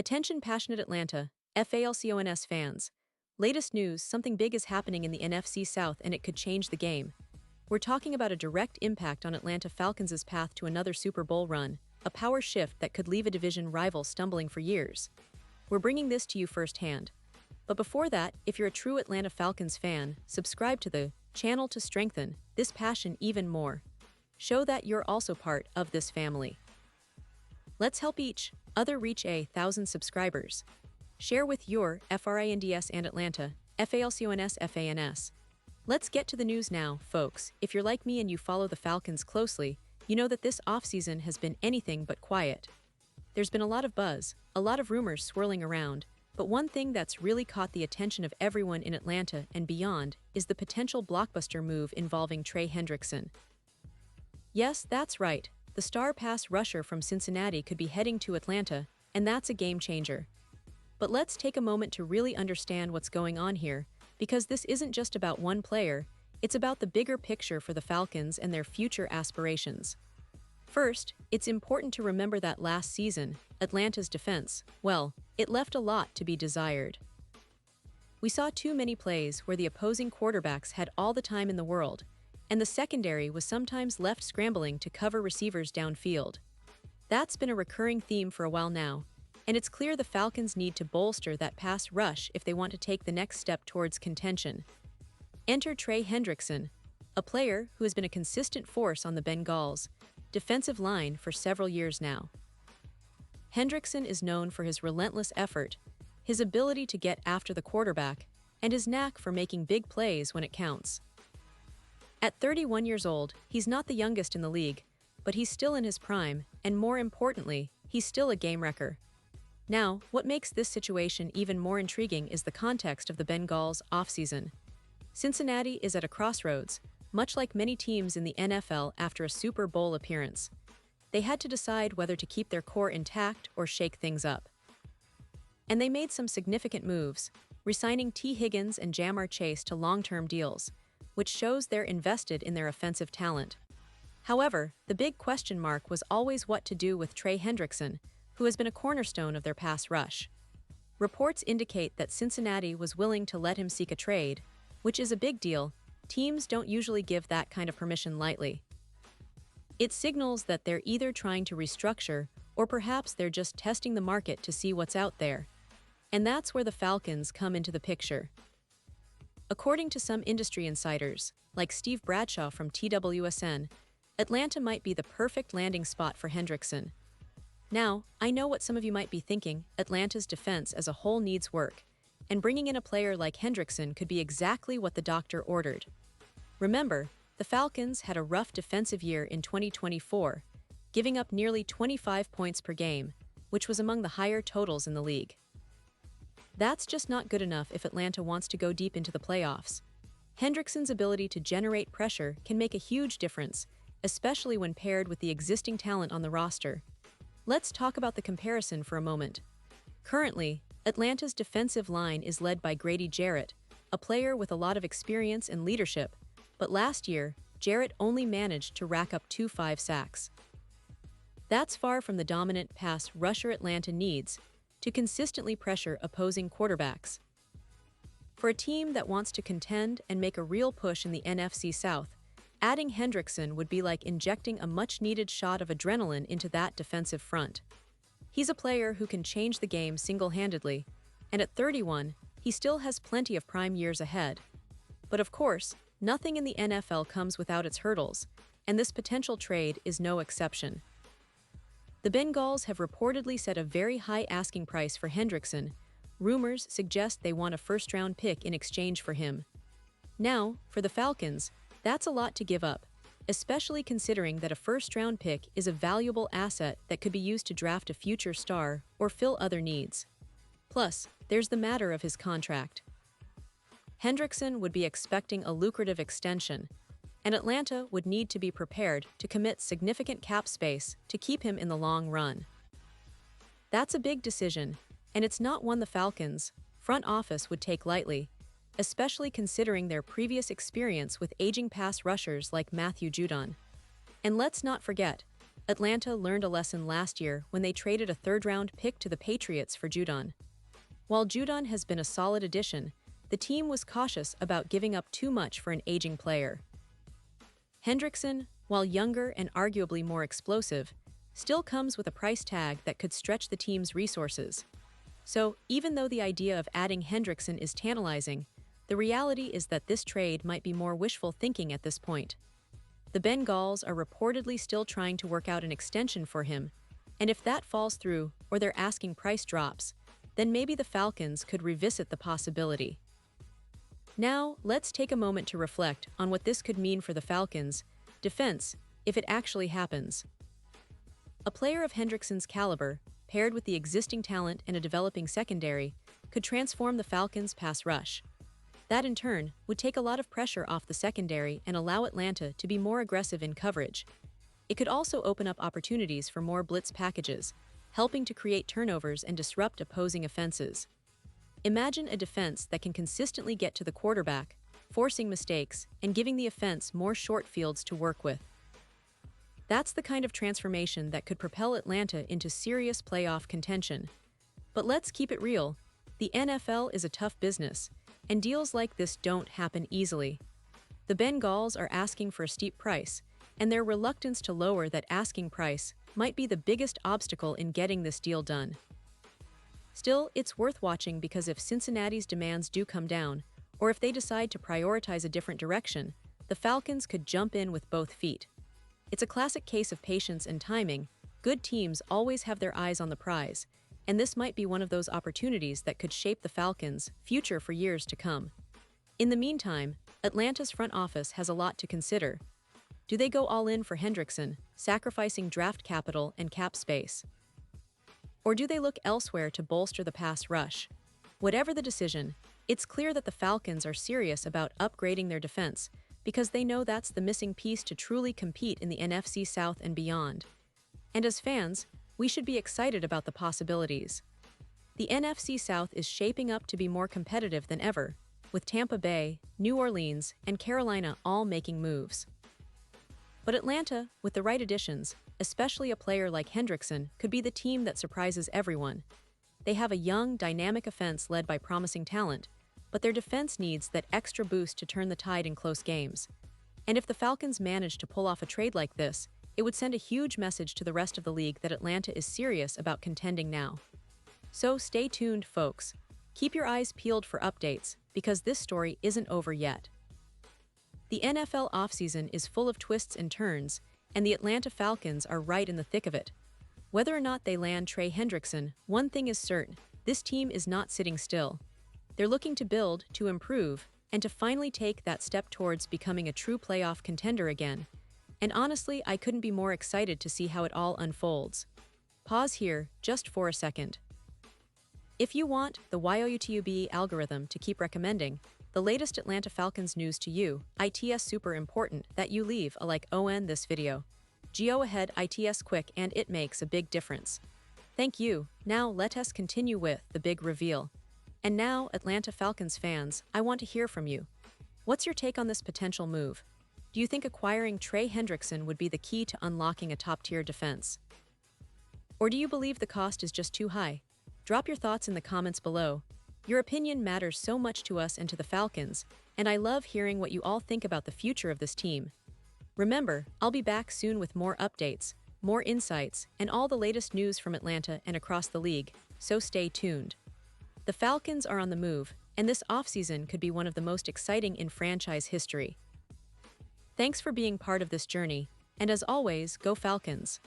Attention passionate Atlanta, Falcons fans. Latest news, something big is happening in the NFC South and it could change the game. We're talking about a direct impact on Atlanta Falcons' path to another Super Bowl run, a power shift that could leave a division rival stumbling for years. We're bringing this to you firsthand. But before that, if you're a true Atlanta Falcons fan, subscribe to the channel to strengthen this passion even more. Show that you're also part of this family. Let's help each other reach 1,000 subscribers. Share with your FRINDS and Atlanta, FALCONS FANS. Let's get to the news now, folks. If you're like me and you follow the Falcons closely, you know that this offseason has been anything but quiet. There's been a lot of buzz, a lot of rumors swirling around, but one thing that's really caught the attention of everyone in Atlanta and beyond is the potential blockbuster move involving Trey Hendrickson. Yes, that's right. The star pass rusher from Cincinnati could be heading to Atlanta, and that's a game changer. But let's take a moment to really understand what's going on here, because this isn't just about one player, it's about the bigger picture for the Falcons and their future aspirations. First, it's important to remember that last season, Atlanta's defense, well, it left a lot to be desired. We saw too many plays where the opposing quarterbacks had all the time in the world, and the secondary was sometimes left scrambling to cover receivers downfield. That's been a recurring theme for a while now, and it's clear the Falcons need to bolster that pass rush if they want to take the next step towards contention. Enter Trey Hendrickson, a player who has been a consistent force on the Bengals' defensive line for several years now. Hendrickson is known for his relentless effort, his ability to get after the quarterback, and his knack for making big plays when it counts. At 31 years old, he's not the youngest in the league, but he's still in his prime, and more importantly, he's still a game wrecker. Now, what makes this situation even more intriguing is the context of the Bengals' offseason. Cincinnati is at a crossroads, much like many teams in the NFL after a Super Bowl appearance. They had to decide whether to keep their core intact or shake things up. And they made some significant moves, re-signing T. Higgins and Jamar Chase to long-term deals, which shows they're invested in their offensive talent. However, the big question mark was always what to do with Trey Hendrickson, who has been a cornerstone of their pass rush. Reports indicate that Cincinnati was willing to let him seek a trade, which is a big deal. Teams don't usually give that kind of permission lightly. It signals that they're either trying to restructure or perhaps they're just testing the market to see what's out there. And that's where the Falcons come into the picture. According to some industry insiders, like Steve Bradshaw from TWSN, Atlanta might be the perfect landing spot for Hendrickson. Now, I know what some of you might be thinking: Atlanta's defense as a whole needs work, and bringing in a player like Hendrickson could be exactly what the doctor ordered. Remember, the Falcons had a rough defensive year in 2024, giving up nearly 25 points per game, which was among the higher totals in the league. That's just not good enough if Atlanta wants to go deep into the playoffs. Hendrickson's ability to generate pressure can make a huge difference, especially when paired with the existing talent on the roster. Let's talk about the comparison for a moment. Currently, Atlanta's defensive line is led by Grady Jarrett, a player with a lot of experience and leadership, but last year, Jarrett only managed to rack up 5 sacks. That's far from the dominant pass rusher Atlanta needs to consistently pressure opposing quarterbacks. For a team that wants to contend and make a real push in the NFC South, adding Hendrickson would be like injecting a much-needed shot of adrenaline into that defensive front. He's a player who can change the game single-handedly, and at 31, he still has plenty of prime years ahead. But of course, nothing in the NFL comes without its hurdles, and this potential trade is no exception. The Bengals have reportedly set a very high asking price for Hendrickson. Rumors suggest they want a first-round pick in exchange for him. Now, for the Falcons, that's a lot to give up, especially considering that a first-round pick is a valuable asset that could be used to draft a future star or fill other needs. Plus, there's the matter of his contract. Hendrickson would be expecting a lucrative extension, and Atlanta would need to be prepared to commit significant cap space to keep him in the long run. That's a big decision, and it's not one the Falcons' front office would take lightly, especially considering their previous experience with aging pass rushers like Matthew Judon. And let's not forget, Atlanta learned a lesson last year when they traded a third-round pick to the Patriots for Judon. While Judon has been a solid addition, the team was cautious about giving up too much for an aging player. Hendrickson, while younger and arguably more explosive, still comes with a price tag that could stretch the team's resources. So, even though the idea of adding Hendrickson is tantalizing, the reality is that this trade might be more wishful thinking at this point. The Bengals are reportedly still trying to work out an extension for him, and if that falls through or their asking price drops, then maybe the Falcons could revisit the possibility. Now, let's take a moment to reflect on what this could mean for the Falcons' defense if it actually happens. A player of Hendrickson's caliber, paired with the existing talent and a developing secondary, could transform the Falcons' pass rush. That, in turn, would take a lot of pressure off the secondary and allow Atlanta to be more aggressive in coverage. It could also open up opportunities for more blitz packages, helping to create turnovers and disrupt opposing offenses. Imagine a defense that can consistently get to the quarterback, forcing mistakes and giving the offense more short fields to work with. That's the kind of transformation that could propel Atlanta into serious playoff contention. But let's keep it real. The NFL is a tough business, and deals like this don't happen easily. The Bengals are asking for a steep price, and their reluctance to lower that asking price might be the biggest obstacle in getting this deal done. Still, it's worth watching because if Cincinnati's demands do come down, or if they decide to prioritize a different direction, the Falcons could jump in with both feet. It's a classic case of patience and timing. Good teams always have their eyes on the prize, and this might be one of those opportunities that could shape the Falcons' future for years to come. In the meantime, Atlanta's front office has a lot to consider. Do they go all in for Hendrickson, sacrificing draft capital and cap space? Or do they look elsewhere to bolster the pass rush? Whatever the decision, it's clear that the Falcons are serious about upgrading their defense because they know that's the missing piece to truly compete in the NFC South and beyond. And as fans, we should be excited about the possibilities. The NFC South is shaping up to be more competitive than ever, with Tampa Bay, New Orleans, and Carolina all making moves. But Atlanta, with the right additions, especially a player like Hendrickson, could be the team that surprises everyone. They have a young, dynamic offense led by promising talent, but their defense needs that extra boost to turn the tide in close games. And if the Falcons manage to pull off a trade like this, it would send a huge message to the rest of the league that Atlanta is serious about contending now. So stay tuned, folks. Keep your eyes peeled for updates, because this story isn't over yet. The NFL offseason is full of twists and turns, and the Atlanta Falcons are right in the thick of it. Whether or not they land Trey Hendrickson, one thing is certain: this team is not sitting still. They're looking to build, to improve, and to finally take that step towards becoming a true playoff contender again. And honestly, I couldn't be more excited to see how it all unfolds. Pause here, just for a second. If you want the YouTube algorithm to keep recommending the latest Atlanta Falcons news to you, it's super important that you leave a like on this video. Go ahead, it's quick and it makes a big difference. Thank you. Now let us continue with the big reveal. And now, Atlanta Falcons fans, I want to hear from you. What's your take on this potential move? Do you think acquiring Trey Hendrickson would be the key to unlocking a top-tier defense? Or do you believe the cost is just too high? Drop your thoughts in the comments below. Your opinion matters so much to us and to the Falcons, and I love hearing what you all think about the future of this team. Remember, I'll be back soon with more updates, more insights, and all the latest news from Atlanta and across the league, so stay tuned. The Falcons are on the move, and this offseason could be one of the most exciting in franchise history. Thanks for being part of this journey, and as always, go Falcons!